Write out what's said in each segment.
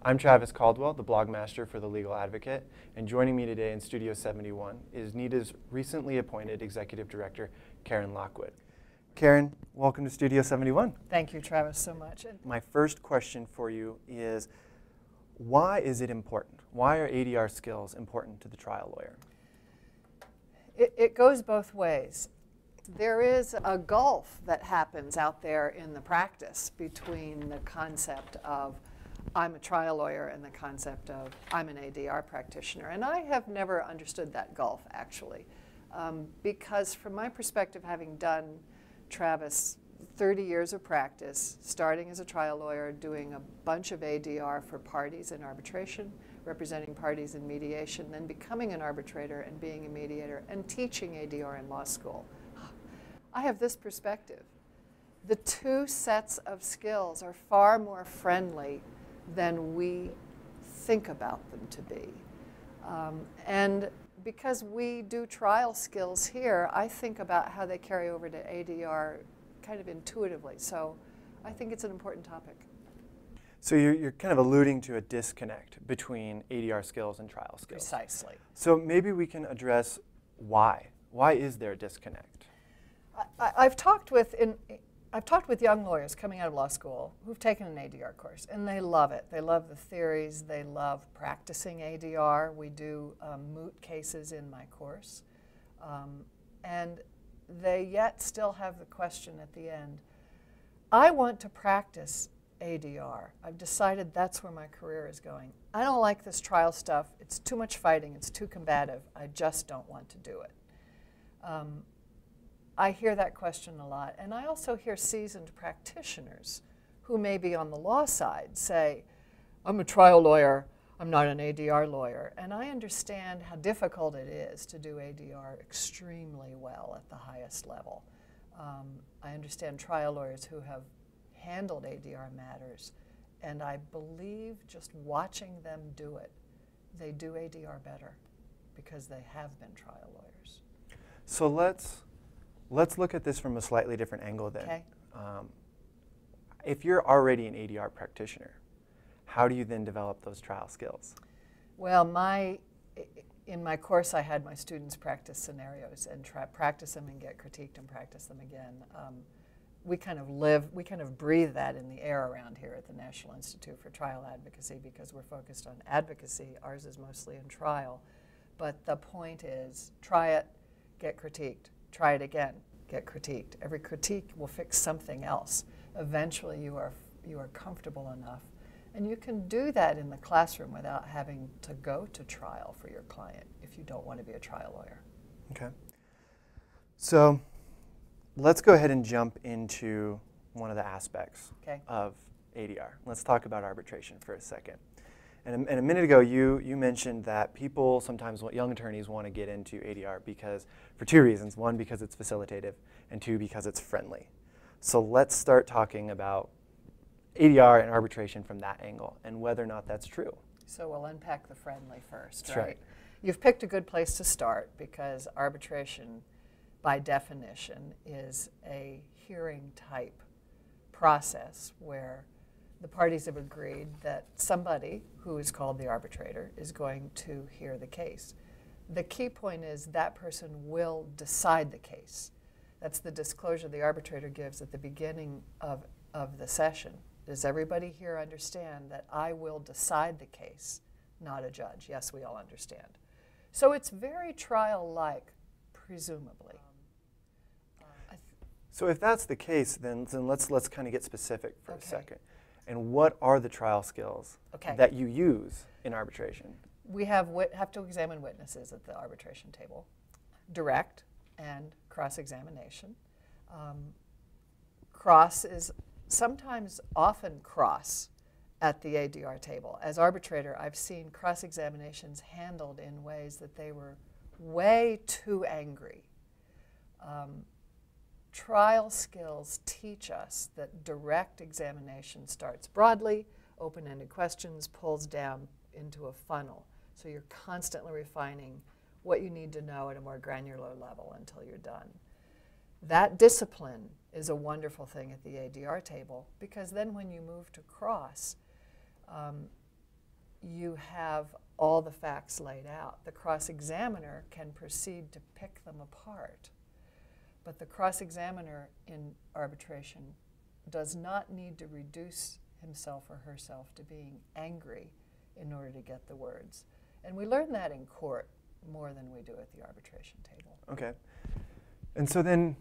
I'm Travis Caldwell, the blog master for The Legal Advocate, and joining me today in Studio 71 is NITA's recently appointed Executive Director, Karen Lockwood. Karen, welcome to Studio 71. Thank you, Travis, so much. My first question for you is, why is it important? Why are ADR skills important to the trial lawyer? It goes both ways. There is a gulf that happens out there in the practice between the concept of I'm a trial lawyer and the concept of I'm an ADR practitioner. And I have never understood that gulf, actually, because from my perspective, having done, Travis, 30 years of practice, starting as a trial lawyer, doing a bunch of ADR for parties in arbitration, representing parties in mediation, then becoming an arbitrator and being a mediator, and teaching ADR in law school. I have this perspective. The two sets of skills are far more friendly than we think about them to be. And because we do trial skills here, I think about how they carry over to ADR kind of intuitively. So I think it's an important topic. So you're kind of alluding to a disconnect between ADR skills and trial skills. Precisely. So maybe we can address why. Why is there a disconnect? I've talked with young lawyers coming out of law school who've taken an ADR course, and they love it. They love the theories. They love practicing ADR. We do moot cases in my course. And they yet still have the question at the end, I want to practice ADR. I've decided that's where my career is going. I don't like this trial stuff. It's too much fighting. It's too combative. I just don't want to do it. I hear that question a lot. And I also hear seasoned practitioners who may be on the law side say, I'm a trial lawyer. I'm not an ADR lawyer. And I understand how difficult it is to do ADR extremely well at the highest level. I understand trial lawyers who have handled ADR matters, and I believe just watching them do it, they do ADR better because they have been trial lawyers. So let's look at this from a slightly different angle then. Okay. If you're already an ADR practitioner, how do you then develop those trial skills? Well, in my course, I had my students practice scenarios and practice them and get critiqued and practice them again. We kind of breathe that in the air around here at the National Institute for Trial Advocacy because we're focused on advocacy. Ours is mostly in trial. But the point is, try it, get critiqued. Try it again, get critiqued. Every critique will fix something else. Eventually, you are comfortable enough. And you can do that in the classroom without having to go to trial for your client if you don't want to be a trial lawyer. Okay. So let's go ahead and jump into one of the aspects of ADR. Let's talk about arbitration for a second. And a minute ago, you mentioned that people sometimes, young attorneys, want to get into ADR for two reasons. One, because it's facilitative, and two, because it's friendly. So let's start talking about ADR and arbitration from that angle and whether or not that's true. So we'll unpack the friendly first, That's right? You've picked a good place to start because arbitration, by definition, is a hearing type process where the parties have agreed that somebody who is called the arbitrator is going to hear the case. The key point is that person will decide the case. That's the disclosure the arbitrator gives at the beginning of the session. Does everybody here understand that I will decide the case, not a judge? Yes, we all understand. So it's very trial-like, presumably. So if that's the case, then let's kind of get specific for a second. And what are the trial skills that you use in arbitration? We have to examine witnesses at the arbitration table, direct and cross-examination. Cross is often cross at the ADR table. As arbitrator, I've seen cross-examinations handled in ways that they were way too angry. Trial skills teach us that direct examination starts broadly, open-ended questions pulls down into a funnel. So you're constantly refining what you need to know at a more granular level until you're done. That discipline is a wonderful thing at the ADR table because then when you move to cross, you have all the facts laid out. The cross-examiner can proceed to pick them apart. But the cross-examiner in arbitration does not need to reduce himself or herself to being angry in order to get the words. And we learn that in court more than we do at the arbitration table. Okay. And so then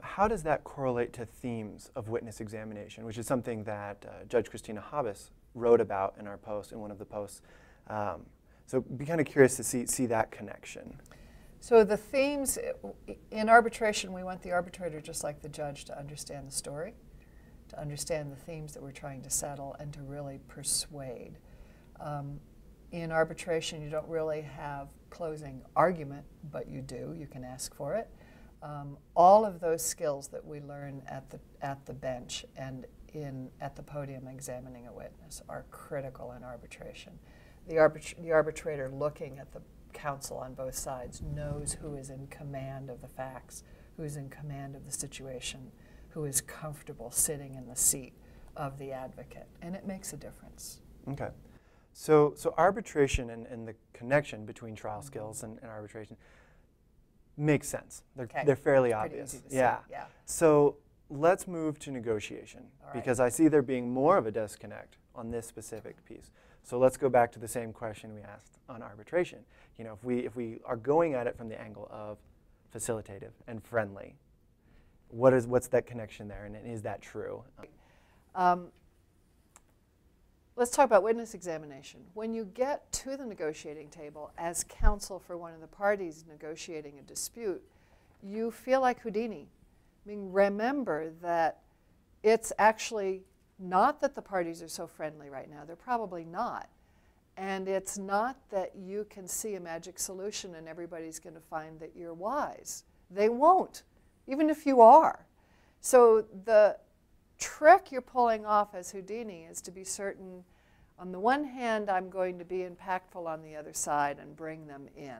how does that correlate to themes of witness examination, which is something that Judge Christina Habas wrote about in our post, in one of the posts. So be kind of curious to see that connection. So the themes, in arbitration, we want the arbitrator, just like the judge, to understand the story, to understand the themes that we're trying to settle, and to really persuade. In arbitration, you don't really have closing argument, but you do. You can ask for it. All of those skills that we learn at the bench and at the podium examining a witness are critical in arbitration. The arbitrator, looking at the counsel on both sides, knows who is in command of the facts, who is in command of the situation, who is comfortable sitting in the seat of the advocate, and it makes a difference. Okay. So arbitration and the connection between trial skills and arbitration makes sense. They're fairly obvious. Easy to see. Yeah. Yeah. So let's move to negotiation, because I see there being more of a disconnect on this specific piece. So let's go back to the same question we asked on arbitration. You know, if we are going at it from the angle of facilitative and friendly, what's that connection there, and is that true? Let's talk about witness examination. When you get to the negotiating table as counsel for one of the parties negotiating a dispute, you feel like Houdini. I mean, remember that it's actually not that the parties are so friendly right now. They're probably not. And it's not that you can see a magic solution and everybody's going to find that you're wise. They won't, even if you are. So the trick you're pulling off as Houdini is to be certain, on the one hand, I'm going to be impactful on the other side and bring them in.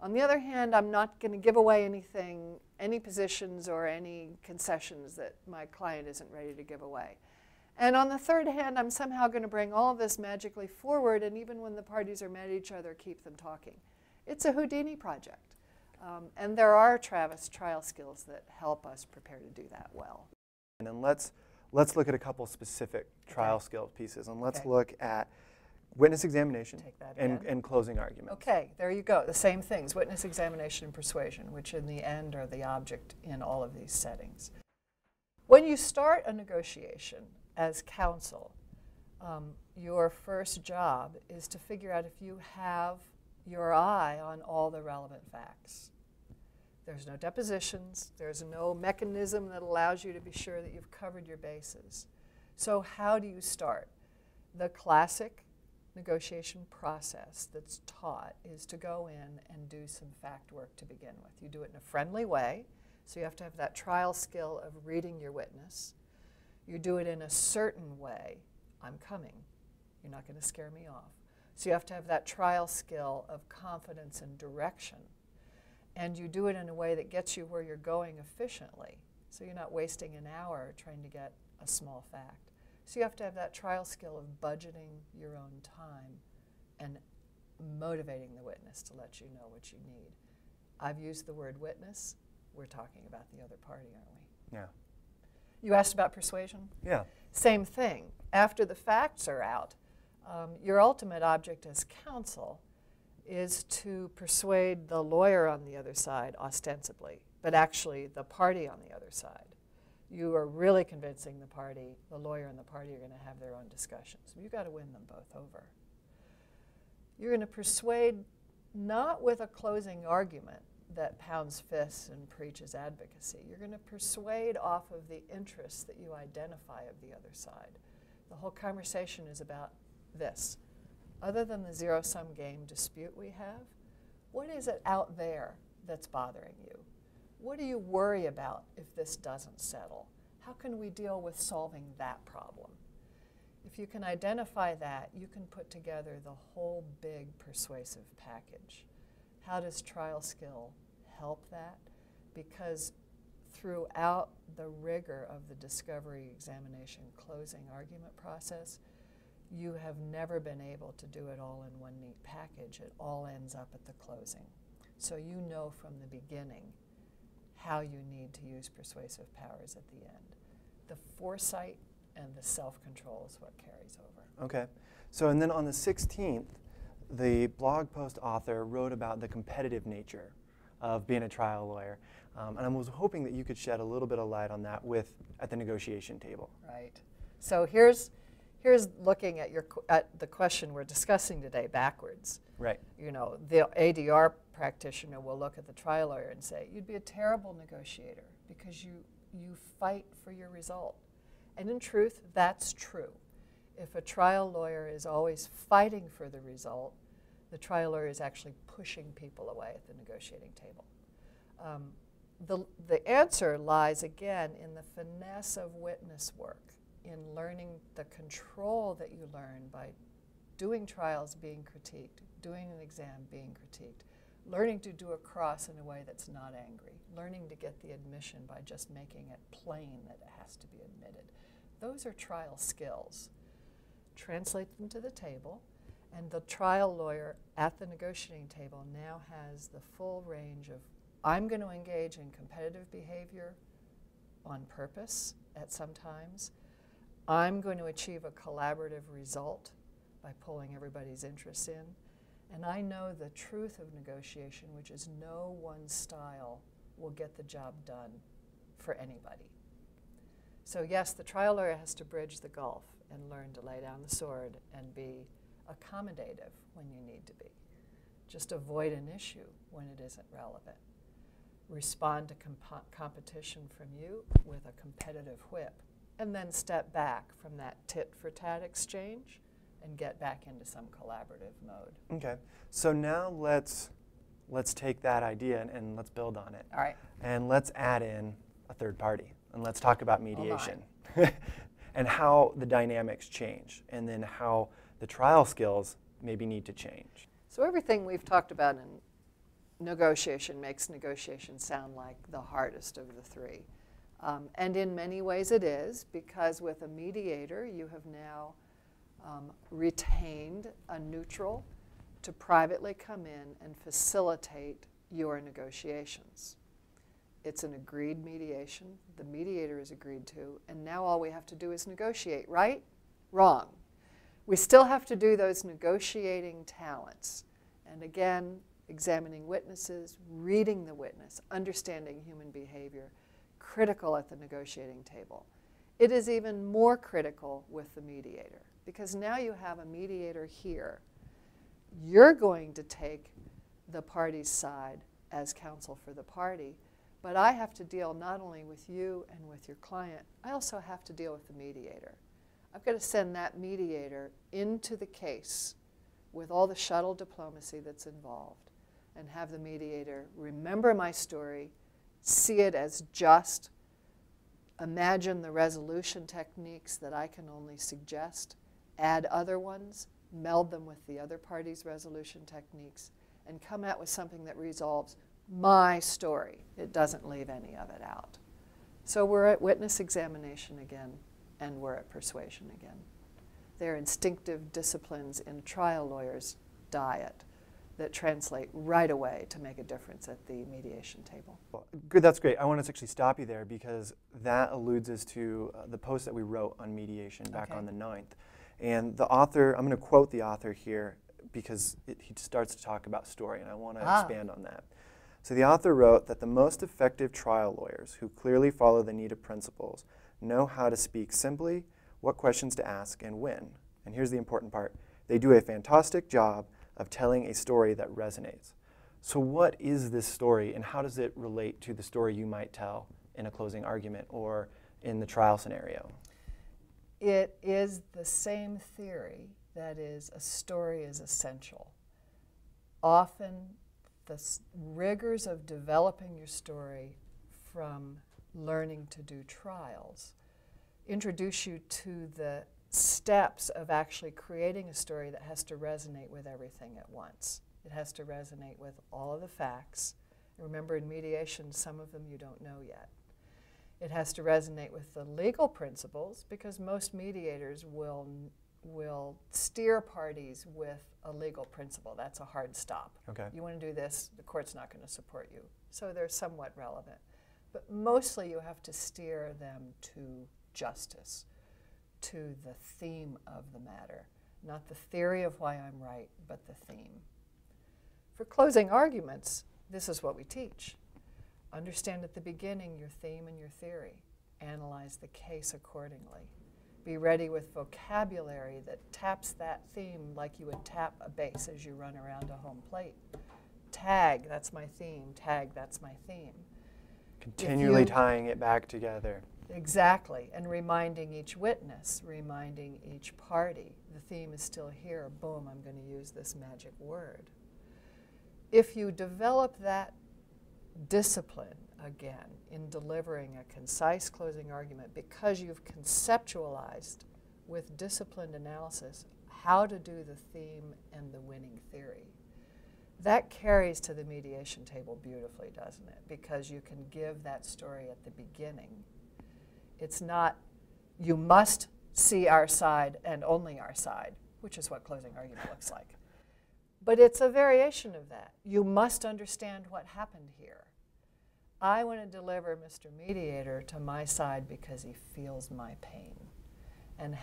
On the other hand, I'm not going to give away anything, any positions or any concessions that my client isn't ready to give away. And on the third hand, I'm somehow going to bring all of this magically forward, and even when the parties are mad at each other, keep them talking. It's a Houdini project. And there are, Travis, trial skills that help us prepare to do that well. And then let's look at a couple specific trial skill pieces, and let's look at witness examination and closing arguments. Okay, there you go. The same things, witness examination and persuasion, which in the end are the object in all of these settings. When you start a negotiation as counsel, your first job is to figure out if you have your eye on all the relevant facts. There's no depositions. There's no mechanism that allows you to be sure that you've covered your bases. So how do you start? The classic negotiation process that's taught is to go in and do some fact work to begin with. You do it in a friendly way, so you have to have that trial skill of reading your witness. You do it in a certain way. I'm coming. You're not going to scare me off. So you have to have that trial skill of confidence and direction. And you do it in a way that gets you where you're going efficiently. So you're not wasting an hour trying to get a small fact. So you have to have that trial skill of budgeting your own time and motivating the witness to let you know what you need. I've used the word witness. We're talking about the other party, aren't we? Yeah. You asked about persuasion? Yeah. Same thing. After the facts are out, your ultimate object as counsel is to persuade the lawyer on the other side, ostensibly, but actually the party on the other side. You are really convincing the party, the lawyer and the party are going to have their own discussions. You've got to win them both over. You're going to persuade not with a closing argument that pounds fists and preaches advocacy. You're going to persuade off of the interests that you identify of the other side. The whole conversation is about this. Other than the zero-sum game dispute we have, what is it out there that's bothering you? What do you worry about if this doesn't settle? How can we deal with solving that problem? If you can identify that, you can put together the whole big persuasive package. How does trial skill help that? Because throughout the rigor of the discovery, examination, closing argument process, you have never been able to do it all in one neat package. It all ends up at the closing. So you know from the beginning how you need to use persuasive powers at the end. The foresight and the self-control is what carries over. Okay. So, and then on the 16th, the blog post author wrote about the competitive nature of being a trial lawyer. And I was hoping that you could shed a little bit of light on that at the negotiation table. Right. So here's looking at the question we're discussing today backwards. Right. You know, the ADR practitioner will look at the trial lawyer and say, you'd be a terrible negotiator because you fight for your result. And in truth, that's true. If a trial lawyer is always fighting for the result, the trial lawyer is actually pushing people away at the negotiating table. The answer lies again in the finesse of witness work, in learning the control that you learn by doing trials being critiqued, doing an exam being critiqued, learning to do a cross in a way that's not angry, learning to get the admission by just making it plain that it has to be admitted. Those are trial skills. Translate them to the table, and the trial lawyer at the negotiating table now has the full range of, I'm going to engage in competitive behavior on purpose at some times. I'm going to achieve a collaborative result by pulling everybody's interests in. And I know the truth of negotiation, which is no one style will get the job done for anybody. So yes, the trial lawyer has to bridge the gulf and learn to lay down the sword and be accommodative when you need to be. Just avoid an issue when it isn't relevant. Respond to competition from you with a competitive whip, and then step back from that tit-for-tat exchange and get back into some collaborative mode. Okay. So now let's take that idea and let's build on it. All right. And let's add in a third party, and let's talk about mediation and how the dynamics change, and then how the trial skills maybe need to change. So everything we've talked about in negotiation makes negotiation sound like the hardest of the three. And in many ways it is, because with a mediator you have now retained a neutral to privately come in and facilitate your negotiations. It's an agreed mediation. The mediator is agreed to, and now all we have to do is negotiate, right? Wrong. We still have to do those negotiating talents. And again, examining witnesses, reading the witness, understanding human behavior, critical at the negotiating table. It is even more critical with the mediator, because now you have a mediator here. You're going to take the party's side as counsel for the party, but I have to deal not only with you and with your client, I also have to deal with the mediator. I've got to send that mediator into the case with all the shuttle diplomacy that's involved, and have the mediator remember my story, see it as just, imagine the resolution techniques that I can only suggest, add other ones, meld them with the other party's resolution techniques, and come out with something that resolves my story. It doesn't leave any of it out. So we're at witness examination again, and we're at persuasion again. They're instinctive disciplines in a trial lawyer's diet that translate right away to make a difference at the mediation table. Well, good, that's great. I want to actually stop you there, because that alludes us to the post that we wrote on mediation back on the 9th. And the author, I'm going to quote the author here, because he starts to talk about story, and I want to expand on that. So the author wrote that the most effective trial lawyers who clearly follow the NITA principles know how to speak simply, what questions to ask, and when. And here's the important part. They do a fantastic job of telling a story that resonates. So what is this story, and how does it relate to the story you might tell in a closing argument or in the trial scenario? It is the same theory, that is, a story is essential. Often the rigors of developing your story from learning to do trials introduce you to the steps of actually creating a story that has to resonate with everything at once. It has to resonate with all of the facts. Remember, in mediation, some of them you don't know yet. It has to resonate with the legal principles, because most mediators will will steer parties with a legal principle. That's a hard stop. Okay. You want to do this, the court's not going to support you. So they're somewhat relevant. But mostly you have to steer them to justice, to the theme of the matter. Not the theory of why I'm right, but the theme. For closing arguments, this is what we teach. Understand at the beginning your theme and your theory. Analyze the case accordingly. Be ready with vocabulary that taps that theme like you would tap a bass as you run around a home plate. Tag, that's my theme. Tag, that's my theme. Continually tying it back together. Exactly, and reminding each witness, reminding each party, the theme is still here, boom, I'm going to use this magic word. If you develop that discipline, again, in delivering a concise closing argument, because you've conceptualized with disciplined analysis how to do the theme and the winning theory, that carries to the mediation table beautifully, doesn't it? Because you can give that story at the beginning. It's not, you must see our side and only our side, which is what closing argument looks like. But it's a variation of that. You must understand what happened here. I want to deliver Mr. Mediator to my side because he feels my pain, and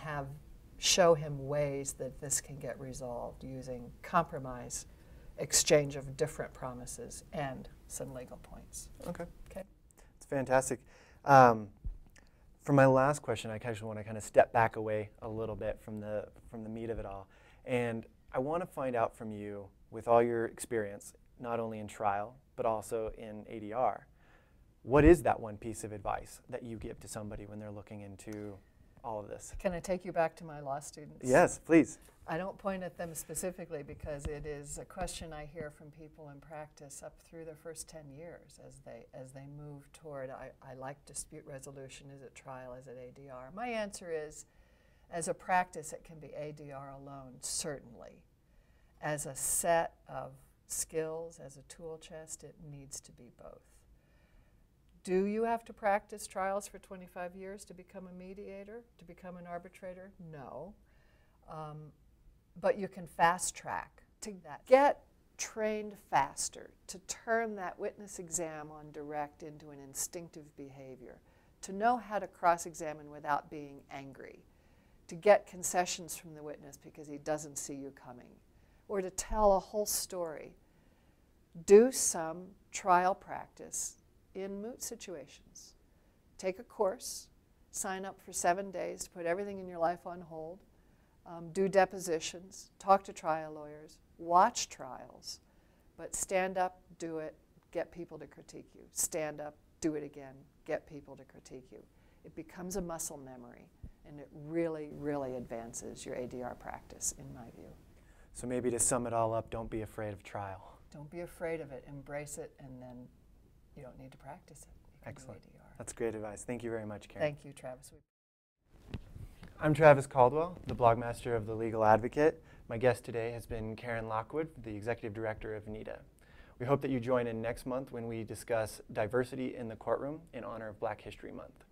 show him ways that this can get resolved using compromise, exchange of different promises, and some legal points. Okay. Okay. It's fantastic. For my last question, I kind of want to kind of step back away a little bit from the meat of it all, and I want to find out from you, with all your experience, not only in trial but also in ADR, what is that one piece of advice that you give to somebody when they're looking into all of this? Can I take you back to my law students? Yes, please. I don't point at them specifically because it is a question I hear from people in practice up through their first 10 years as they move toward, I like dispute resolution. Is it trial? Is it ADR? My answer is, as a practice, it can be ADR alone, certainly. As a set of skills, as a tool chest, it needs to be both. Do you have to practice trials for 25 years to become a mediator, to become an arbitrator? No. But you can fast track to that. Get trained faster to turn that witness exam on direct into an instinctive behavior, to know how to cross-examine without being angry, to get concessions from the witness because he doesn't see you coming, or to tell a whole story. Do some trial practice in moot situations. Take a course, sign up for 7 days to put everything in your life on hold, do depositions, talk to trial lawyers, watch trials, but stand up, do it, get people to critique you. Stand up, do it again, get people to critique you. It becomes a muscle memory, and it really, really advances your ADR practice, in my view. So maybe to sum it all up, don't be afraid of trial. Don't be afraid of it. Embrace it, and then you don't need to practice it. You can Excellent. do ADR. That's great advice. Thank you very much, Karen. Thank you, Travis. I'm Travis Caldwell, the blogmaster of The Legal Advocate. My guest today has been Karen Lockwood, the Executive Director of NITA. We hope that you join in next month when we discuss diversity in the courtroom in honor of Black History Month.